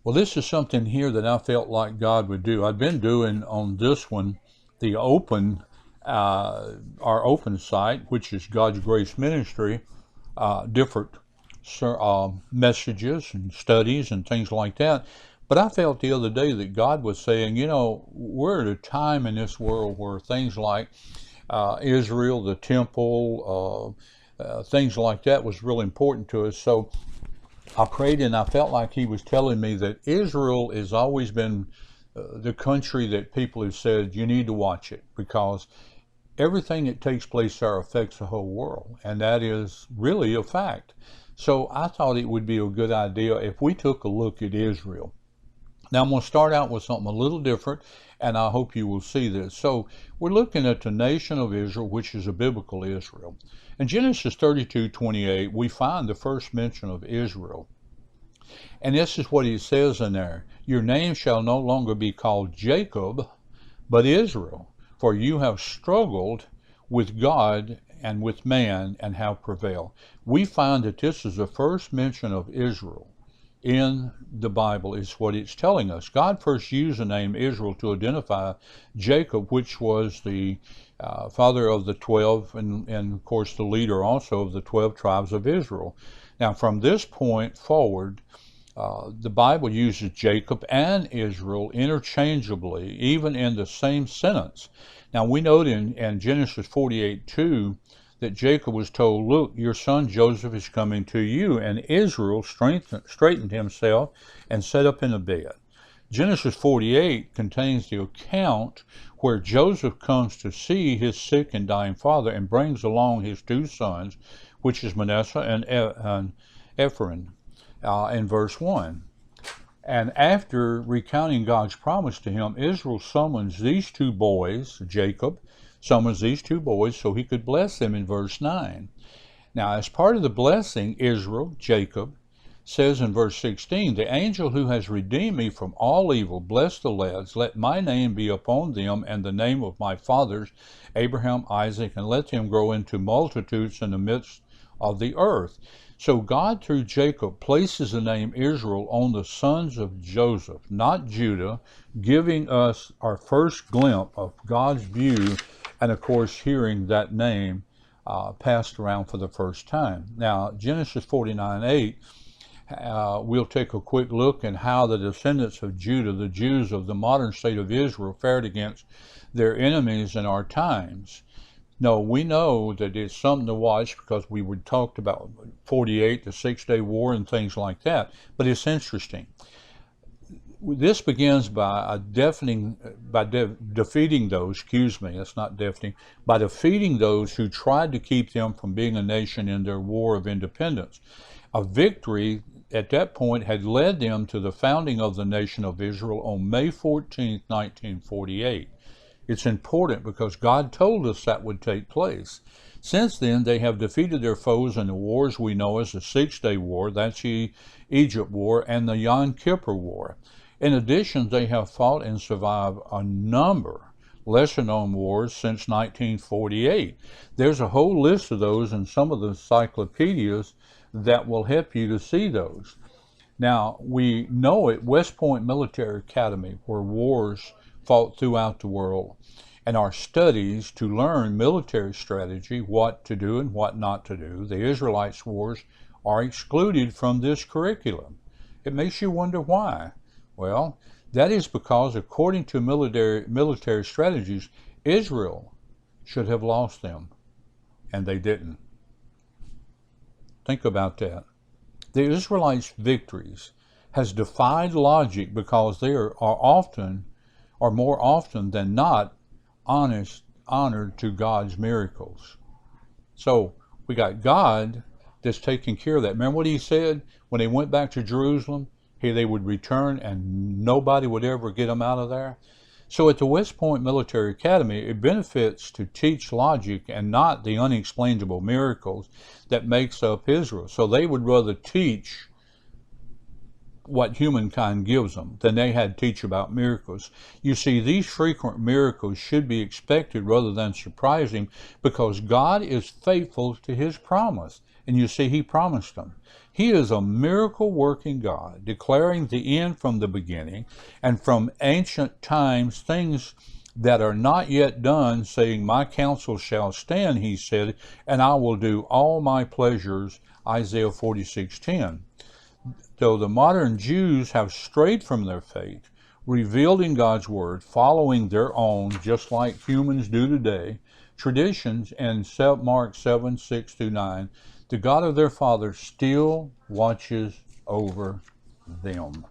Well, this is something here that I felt like God would do. I've been doing on this one the our open site, which is God's Grace Ministry, different messages and studies and things like that. But I felt the other day that God was saying, we're at a time in this world where things like Israel, the temple, things like that was really important to us. So I prayed and I felt like He was telling me that Israel has always been the country that people have said you need to watch it because everything that takes place there affects the whole world, and that is really a fact. So I thought it would be a good idea if we took a look at Israel. Now I'm going to start out with something a little different, and I hope you will see this. So we're looking at the nation of Israel, which is a biblical Israel. In Genesis 32:28, we find the first mention of Israel. And this is what he says in there. Your name shall no longer be called Jacob, but Israel, for you have struggled with God and with man and have prevailed. We find that this is the first mention of Israel in the Bible, is what it's telling us. God first used the name Israel to identify Jacob, which was the father of the 12 and of course the leader also of the 12 tribes of Israel. Now from this point forward, the Bible uses Jacob and Israel interchangeably, even in the same sentence. Now we note in Genesis 48:2 that Jacob was told, look, your son Joseph is coming to you, and Israel straightened himself and sat up in a bed. Genesis 48 contains the account where Joseph comes to see his sick and dying father and brings along his two sons, which is Manasseh and Ephraim, in verse 1. And after recounting God's promise to him, Israel summons these two boys, Jacob summons these two boys so he could bless them in verse 9. Now, as part of the blessing, Israel, Jacob, says in verse 16, the angel who has redeemed me from all evil, bless the lads, let my name be upon them and the name of my fathers, Abraham, Isaac, and let them grow into multitudes in the midst of the earth. So God, through Jacob, places the name Israel on the sons of Joseph, not Judah, giving us our first glimpse of God's view, and of course hearing that name passed around for the first time. Now, Genesis 49:8, we'll take a quick look at how the descendants of Judah, the Jews of the modern state of Israel, fared against their enemies in our times. No, we know that it's something to watch because we would talked about 48, the 6-day war, and things like that. But it's interesting. This begins by defeating those. Excuse me, that's not deafening. By defeating those who tried to keep them from being a nation in their war of independence. A victory at that point had led them to the founding of the nation of Israel on May 14, 1948. It's important because God told us that would take place. Since then, they have defeated their foes in the wars we know as the 6-day war, that's the Egypt war, and the Yom Kippur war. In addition, they have fought and survived a number lesser-known wars since 1948. There's a whole list of those in some of the encyclopedias that will help you to see those. Now, we know at West Point Military Academy, where wars fought throughout the world, and our studies to learn military strategy, what to do and what not to do, the Israelites' wars are excluded from this curriculum. It makes you wonder why. Well, that is because according to military strategies, Israel should have lost them, and they didn't. Think about that. The Israelites' victories has defied logic because they are more often than not honored to God's miracles. So we got God that's taking care of that. Remember what he said when they went back to Jerusalem? They would return and nobody would ever get them out of there. So at the West Point Military Academy, it benefits to teach logic and not the unexplainable miracles that makes up Israel. So they would rather teach what humankind gives them than they had to teach about miracles. You see, these frequent miracles should be expected rather than surprising because God is faithful to his promise. And you see, he promised them. He is a miracle working God, declaring the end from the beginning, and from ancient times things that are not yet done, saying, my counsel shall stand, he said, and I will do all my pleasures, Isaiah 46:10. Though the modern Jews have strayed from their faith, revealed in God's word, following their own, just like humans do today, traditions, and Mark 7:6-9, the God of their fathers still watches over them.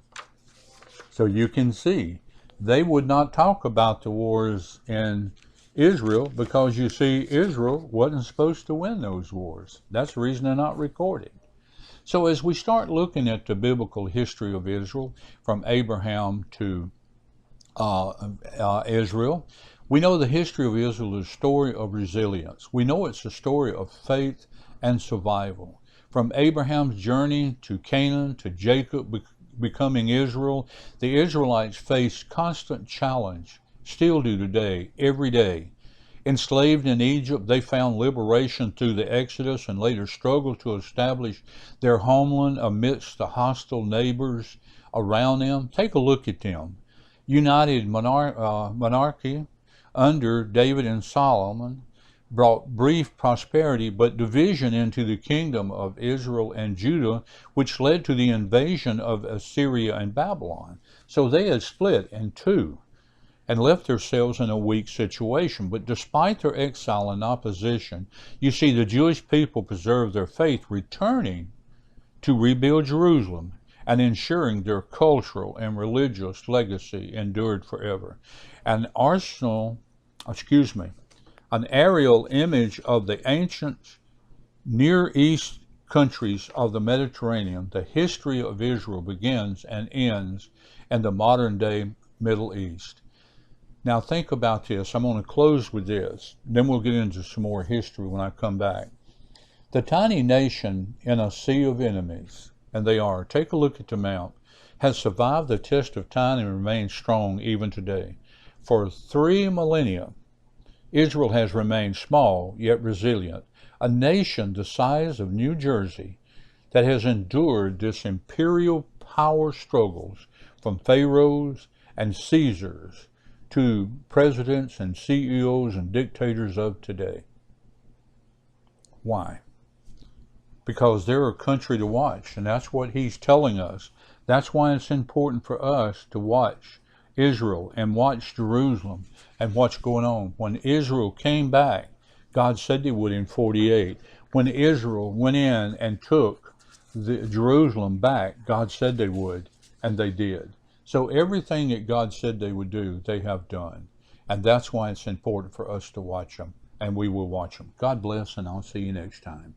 So you can see, they would not talk about the wars in Israel because, you see, Israel wasn't supposed to win those wars. That's the reason they're not recorded. So as we start looking at the biblical history of Israel, from Abraham to Israel, we know the history of Israel is a story of resilience. We know it's a story of faith and survival. From Abraham's journey to Canaan to Jacob becoming Israel, the Israelites faced constant challenge, still do today, every day. Enslaved in Egypt, they found liberation through the Exodus and later struggled to establish their homeland amidst the hostile neighbors around them. Take a look at them. United monarchy under David and Solomon brought brief prosperity, but division into the kingdom of Israel and Judah, which led to the invasion of Assyria and Babylon. So they had split in two and left themselves in a weak situation. But despite their exile and opposition, you see the Jewish people preserved their faith, returning to rebuild Jerusalem and ensuring their cultural and religious legacy endured forever. An aerial image of the ancient Near East countries of the Mediterranean, the history of Israel begins and ends in the modern day Middle East. Now think about this. I'm going to close with this. Then we'll get into some more history when I come back. The tiny nation in a sea of enemies, and they are, take a look at the map, has survived the test of time and remains strong even today. For 3 millennia, Israel has remained small yet resilient, a nation the size of New Jersey that has endured this imperial power struggles from pharaohs and Caesars to presidents and CEOs and dictators of today. Why? Because they're a country to watch, and that's what he's telling us. That's why it's important for us to watch Israel and watch Jerusalem and what's going on. When Israel came back, God said they would in 48. When Israel went in and took Jerusalem back, God said they would, and they did. So everything that God said they would do, they have done. And that's why it's important for us to watch them, and we will watch them. God bless, and I'll see you next time.